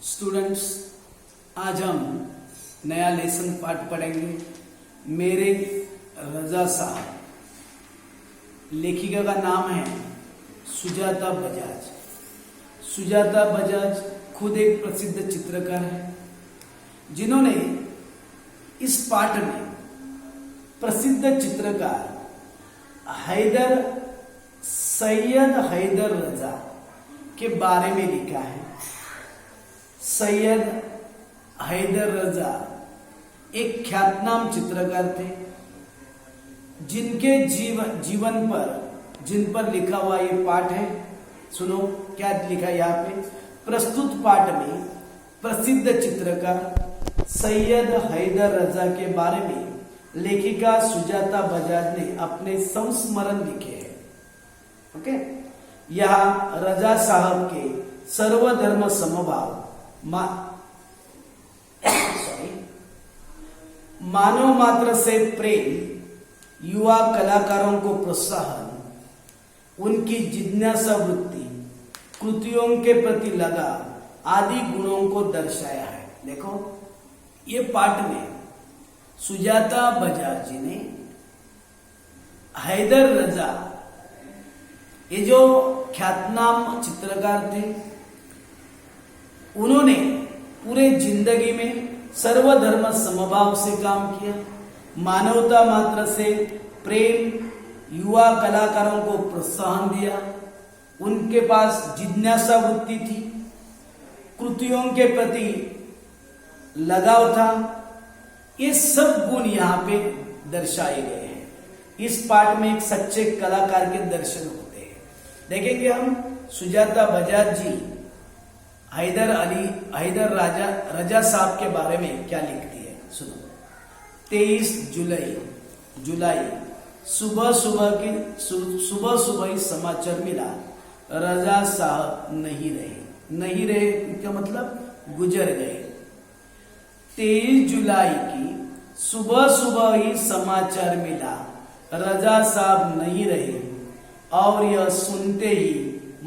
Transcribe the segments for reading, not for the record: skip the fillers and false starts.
Students, आज हम नया लेसन पाठ पढ़ेंगे। मेरे रजा साहब। लेखिका का नाम है सुजाता बजाज। सुजाता बजाज खुद एक प्रसिद्ध चित्रकार है, जिन्होंने इस पाठ में प्रसिद्ध चित्रकार सैयद हैदर रजा के बारे में लिखा है। सैयद हैदर रजा एक ख्यातनाम चित्रकार थे, जिनके जिन पर लिखा हुआ ये पाठ है। सुनो क्या लिखा है यहाँ पे। प्रस्तुत पाठ में प्रसिद्ध चित्रकार सैयद हैदर रजा के बारे में लेखिका सुजाता बजाज ने अपने संस्मरण लिखे हैं। ओके, यहाँ रजा साहब के सर्वधर्म समभाव, मानव मात्र से प्रेम, युवा कलाकारों को प्रोत्साहन, उनकी जिज्ञासा वृत्ति, कृतियों के प्रति लगाव आदि गुणों को दर्शाया है। देखो, ये पाठ में सुजाता बजाज जी ने हैदर रजा, ये जो ख्यातनाम चित्रकार थे, उन्होंने पूरे जिंदगी में सर्वधर्म समभाव से काम किया, मानवता मात्र से प्रेम, युवा कलाकारों को प्रोत्साहन दिया, उनके पास जिज्ञासा वृत्ति थी, कृतियों के प्रति लगाव था। ये सब गुण यहाँ पे दर्शाए गए हैं। इस पाठ में एक सच्चे कलाकार के दर्शन होते हैं। देखेंगे हम सुजाता बजाज जी हैदर रजा साहब के बारे में क्या लिखती है। सुनो। 23 जुलाई सुबह ही समाचार मिला, रजा साहब नहीं रहे इसका मतलब गुजर गए। 23 जुलाई की सुबह ही समाचार मिला, रजा साहब नहीं रहे, और यह सुनते ही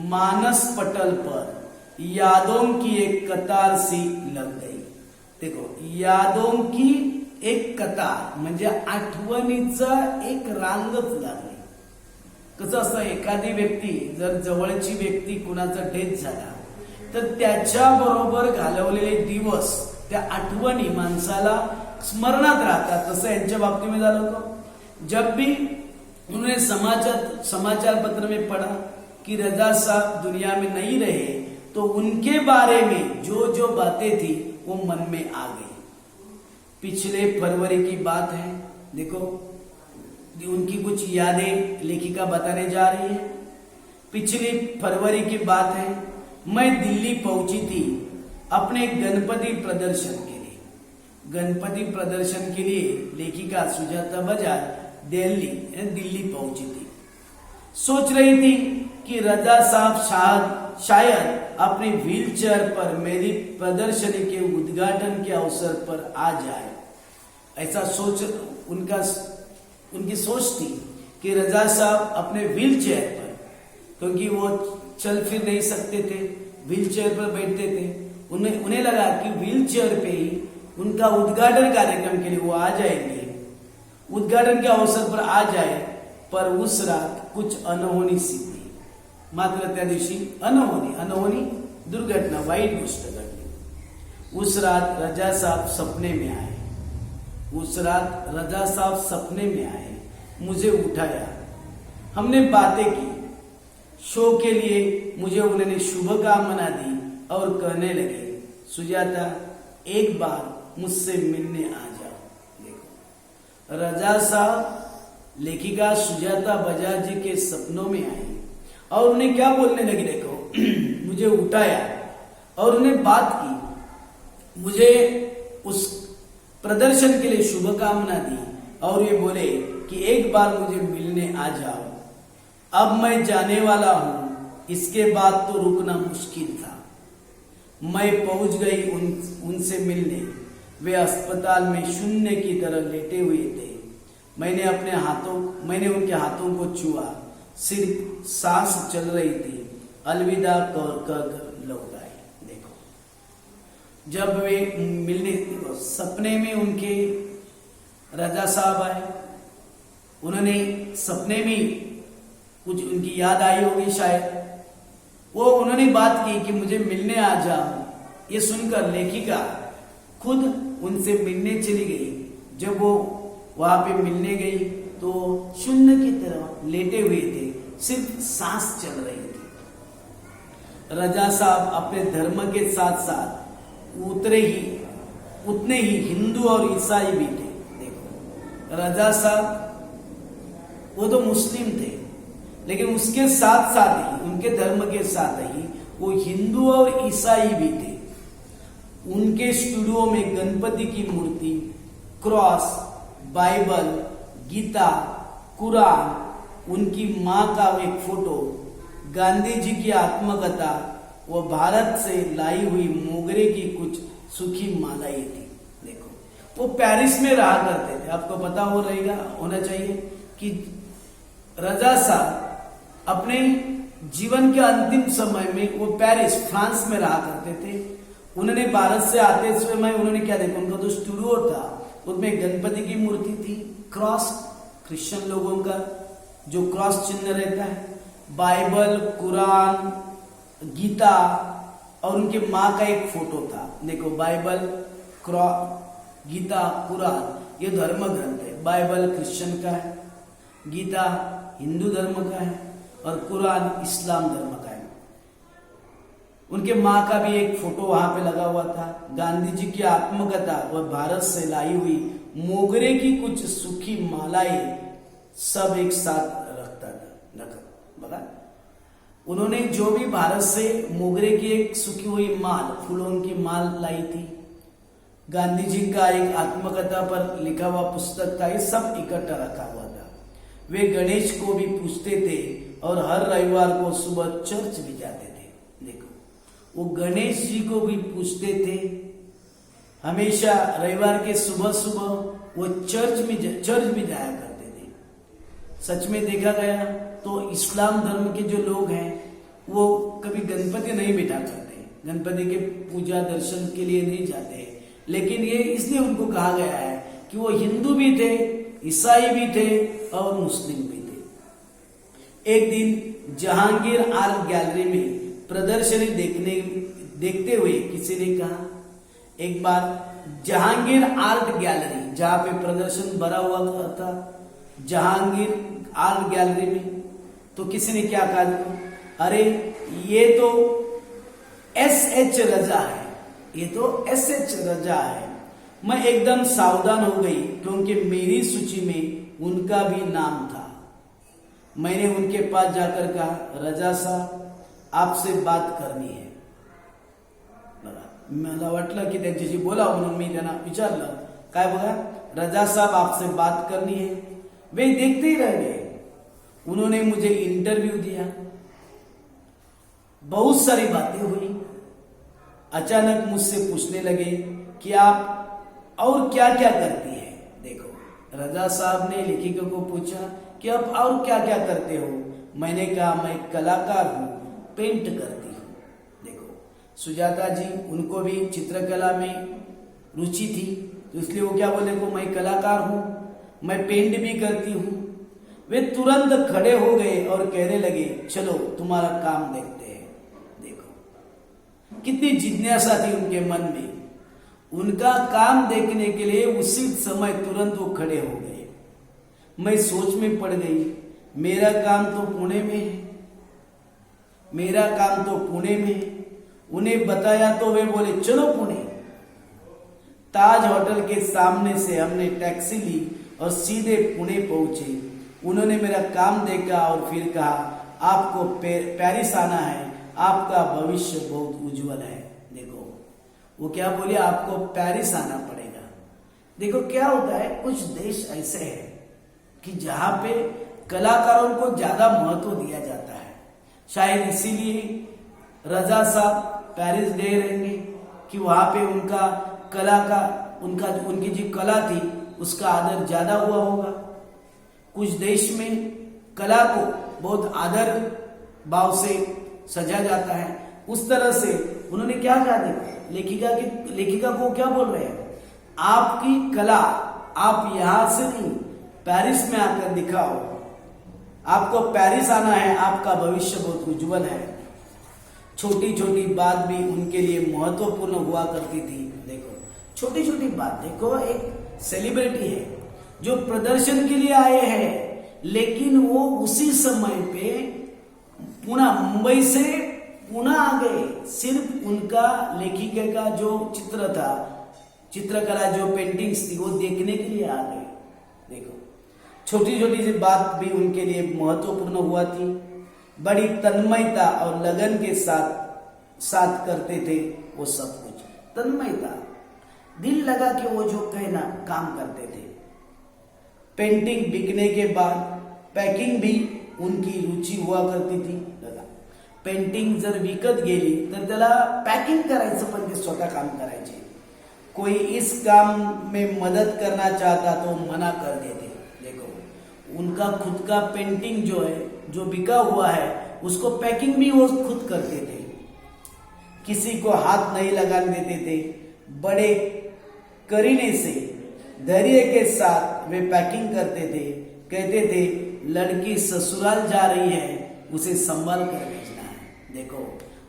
मानस पटल पर यादों की एक कतार सी लग गई। देखो, यादों की एक कतार म्हणजे आठवणीचा एक रांगच लागली। कसं असतं, एखादी व्यक्ती जर जवळची व्यक्ती कुणाचा डेथ झाला तर त्याच्या बरोबर घालवलेले दिवस, त्या आठवणी माणसाला स्मरणात राहतात। तसं यांच्या बाबतीमध्ये झालं होतं। जब भी उन्होंने समाचार पत्र में पढ़ा कि रजा साहब दुनिया में नहीं रहे, तो उनके बारे में जो बातें थी वो मन में आ गई। पिछले फरवरी की बात है। देखो, उनकी कुछ यादें लेखिका बताने जा रही है। पिछली फरवरी की बात है। मैं दिल्ली पहुंची थी अपने गणपति प्रदर्शन के लिए लेखिका सुजाता बजाज दिल्ली पहुंची थी। सोच रही थी कि रजा साहब शायद अपने व्हीलचेयर पर मेरी प्रदर्शनी के उद्घाटन के अवसर पर आ जाए। ऐसा सोच उनकी सोच थी कि रजा साहब अपने व्हीलचेयर पर, क्योंकि वो चल फिर नहीं सकते थे, व्हीलचेयर पर बैठते थे, उन्हें लगा कि व्हीलचेयर पे ही उनका उद्घाटन कार्यक्रम के लिए वो आ जाएंगे, उद्घाटन के अवसर पर आ जाए। पर उस रात कुछ अनहोनी सी हुई। मात्र त्या दिवशी अनहोनी दुर्घटना, वाईट गोष्ट घडली। उस रात रजा साहब सपने में आए, मुझे उठाया, हमने बातें की, शो के लिए मुझे उन्होंने शुभकामना दी और कहने लगे, सुजाता एक बार मुझसे मिलने आ जाओ। देखो, रजा साहब लेखिका सुजाता बजाज जी के सपनों में आई और उन्हें क्या बोलने लगी। देखो, मुझे उठाया और उन्हें बात की, मुझे उस प्रदर्शन के लिए शुभकामना दी और ये बोले कि एक बार मुझे मिलने आ जाओ। अब मैं जाने वाला हूं, इसके बाद तो रुकना मुश्किल था। मैं पहुंच गई उनसे मिलने। वे अस्पताल में शून्य की तरह लेटे हुए थे। मैंने उनके हाथों को छुआ, सिर्फ सांस चल रही थी। अलविदा कर लौट आए। देखो, जब वे मिलने, सपने में उनके रजा साहब आए, उन्होंने सपने में कुछ उनकी याद आई होगी शायद, वो उन्होंने बात की कि मुझे मिलने आ जाओ। ये सुनकर लेखिका खुद उनसे मिलने चली गई। जब वो वहां पे मिलने गई तो शून्य की तरह लेटे हुए थे, सिर्फ सांस चल रही थी। रजा साहब अपने धर्म के साथ साथ उतने ही हिंदू और ईसाई भी थे। देखो, रजा साहब वो तो मुस्लिम थे, लेकिन उसके साथ साथ ही, उनके धर्म के साथ ही वो हिंदू और ईसाई भी थे। उनके स्टूडियो में गणपति की मूर्ति, क्रॉस, बाइबल, गीता, कुरान, उनकी मां का एक फोटो, गांधी जी की आत्मकथा, वो भारत से लाई हुई मोगरे की कुछ सूखी मालाएं थी। देखो, वो पेरिस में रहा करते थे। आपको पता होना चाहिए कि रजा साहब अपने जीवन के अंतिम समय में वो पेरिस, फ्रांस में रहा करते थे। उन्होंने भारत से आते समय उन्होंने क्या देखा, उनका जो स्टूडियो था उसमें गणपति की मूर्ति थी, क्रॉस, क्रिश्चियन लोगों का जो क्रॉस चिन्ह रहता है, बाइबल, कुरान, गीता और उनकी माँ का एक फोटो था। देखो, बाइबल, गीता, कुरान ये धर्म ग्रंथ है। बाइबल क्रिश्चियन का है, गीता हिंदू धर्म का है और कुरान इस्लाम धर्म का है। उनके माँ का भी एक फोटो वहां पे लगा हुआ था। गांधी जी की आत्मकथा और भारत से लाई हुई मोगरे की कुछ सूखी मालाएं सब एक साथ रखता था। बता, उन्होंने जो भी भारत से मोगरे की एक सूखी हुई माल, फूलों की माल लाई थी, गांधी जी का एक आत्मकथा पर लिखा हुआ पुस्तक था, ये सब इकट्ठा रखा हुआ था। वे गणेश को भी पूजते थे और हर रविवार को सुबह चर्च भी जाते थे। देखो, वो गणेश जी को भी पूजते थे। हमेशा रविवार के सुबह सुबह वो चर्च भी जाया करते थे। सच में देखा गया तो इस्लाम धर्म के जो लोग हैं वो कभी गणपति नहीं बिठा करते, गणपति के पूजा दर्शन के लिए नहीं जाते। लेकिन ये इसलिए उनको कहा गया है कि वो हिंदू भी थे, ईसाई भी थे और मुस्लिम भी थे। एक दिन जहांगीर आर्ट गैलरी में प्रदर्शनी देखते हुए किसी ने कहा, एक बार जहांगीर आर्ट गैलरी जहां पे प्रदर्शन भरा हुआ था, जहांगीर आर्ट गैलरी में, तो किसी ने क्या कहा, अरे ये तो SH रजा है, ये तो SH रजा है। मैं एकदम सावधान हो गई क्योंकि मेरी सूची में उनका भी नाम था। मैंने उनके पास जाकर कहा, रजा साहब आपसे बात करनी आहे। मला वाटलं की त्यांच्याशी बोलावं म्हणून मी त्यांना विचारलं, काय बघा रजा साहब आपसे बात करनी है। वे देखते ही रह गए। उन्होंने मुझे इंटरव्यू दिया, बहुत सारी बातें हुई। अचानक मुझसे पूछने लगे कि आप और क्या क्या करती है। देखो, रजा साहब ने लेखिका को पूछा कि आप और क्या क्या करते हो। मैंने कहा मैं कलाकार हूं, पेंट करती हूं। देखो, सुजाता जी, उनको भी चित्रकला में रुचि थी, तो इसलिए वो क्या बोले को मैं कलाकार हूं, मैं पेंट भी करती हूं। वे तुरंत खड़े हो गए और कहने लगे, चलो तुम्हारा काम देखते हैं। देखो, कितनी जिज्ञासा थी उनके मन में। उनका काम देखने के लिए उसी समय तुरंत वो खड़े हो गए। मैं सोच में पड़ गई, मेरा काम तो पुणे में है, मेरा काम तो पुणे में है। उन्हें बताया तो वे बोले चलो पुणे। ताज होटल के सामने से हमने टैक्सी ली और सीधे पुणे पहुंचे। उन्होंने मेरा काम देखा और फिर कहा, आपको पेरिस आना है, आपका भविष्य बहुत उज्जवल है। देखो, वो क्या बोले, आपको पेरिस आना पड़ेगा। देखो क्या होता है, कुछ देश ऐसे हैं कि जहां पे कलाकारों को ज्यादा महत्व दिया जाता है। शायद इसीलिए रजा साहब पेरिस गए रहेंगे कि वहां पे उनका कला का उनकी जो कला थी उसका आदर ज्यादा हुआ होगा। कुछ देश में कला को बहुत आदर भाव से सजा जाता है, उस तरह से उन्होंने क्या कहा, देखो लेखिका को क्या बोल रहे हैं, आपकी कला आप यहां से नहीं पेरिस में आकर दिखाओ, आपको पेरिस आना है, आपका भविष्य बहुत उज्जवल है। छोटी छोटी बात भी उनके लिए महत्वपूर्ण हुआ करती थी। देखो छोटी छोटी बात, देखो एक सेलिब्रिटी है जो प्रदर्शन के लिए आए हैं, लेकिन वो उसी समय पे पुणे मुंबई से पुणे आ गए, सिर्फ उनका लेखिका का जो चित्र था, चित्रकला जो पेंटिंग्स थी वो देखने के लिए आ गए। देखो छोटी छोटी सी बात भी उनके लिए महत्वपूर्ण हुआ थी। बड़ी तन्मयता और लगन के साथ करते थे वो सब कुछ, तन्मयता, दिल लगा के वो जो कहना काम करते थे। पेंटिंग बिकने के बाद पॅकिंग भी उनकी रुची हुआ करती थी। बघा पेंटिंग जर विकत गेली तर त्याला पॅकिंग करायचं, पण ते स्वतः काम करायचे। कोई इस काम में मदद करना चाहता तो मना कर देते। देखो उनका खुद का पेंटिंग जो है, जो बिका हुआ है, उसको पैकिंग भी वो खुद करते थे, किसी को हाथ नहीं लगाने देते थे। बड़े करीने से धैर्य के साथ वे पैकिंग करते थे। कहते थे लड़की ससुराल जा रही है, उसे संभाल कर भेजना है। देखो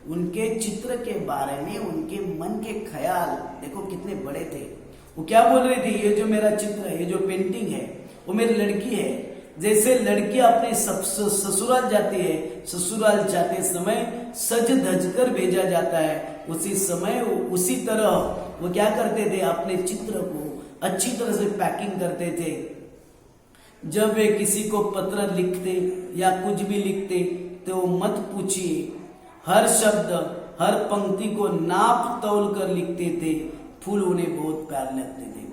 उनके चित्र के बारे में उनके मन के ख्याल देखो कितने बड़े थे। वो क्या बोल रहे थे, ये जो मेरा चित्र है, ये जो पेंटिंग है, वो मेरी लड़की है। जैसे लड़की अपने ससुराल जाती है, ससुराल जाते समय सज धज कर भेजा जाता है, उसी समय उसी तरह वो क्या करते थे, अपने चित्र को अच्छी तरह से पैकिंग करते थे। जब वे किसी को पत्र लिखते या कुछ भी लिखते तो मत पूछिए, हर शब्द हर पंक्ति को नाप तौल कर लिखते थे। फूल उन्हें बहुत प्यारे लगते थे।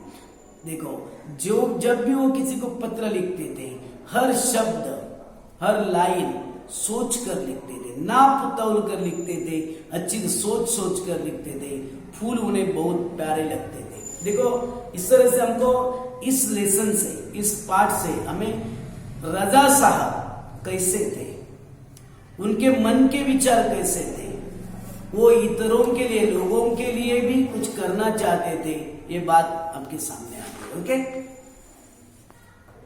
देखो जब भी वो किसी को पत्र लिखते थे, हर शब्द हर लाइन सोच कर लिखते थे, नाप तौल कर लिखते थे, अच्छी सोच कर लिखते थे। फूल उन्हें बहुत प्यारे लगते थे। देखो इस तरह से हमको इस लेसन से, इस पाठ से हमें रजा साहब कैसे थे, उनके मन के विचार कैसे थे, वो इतरों के लिए, लोगों के लिए भी कुछ करना चाहते थे, ये बात आपके सामने आ गई। ओके।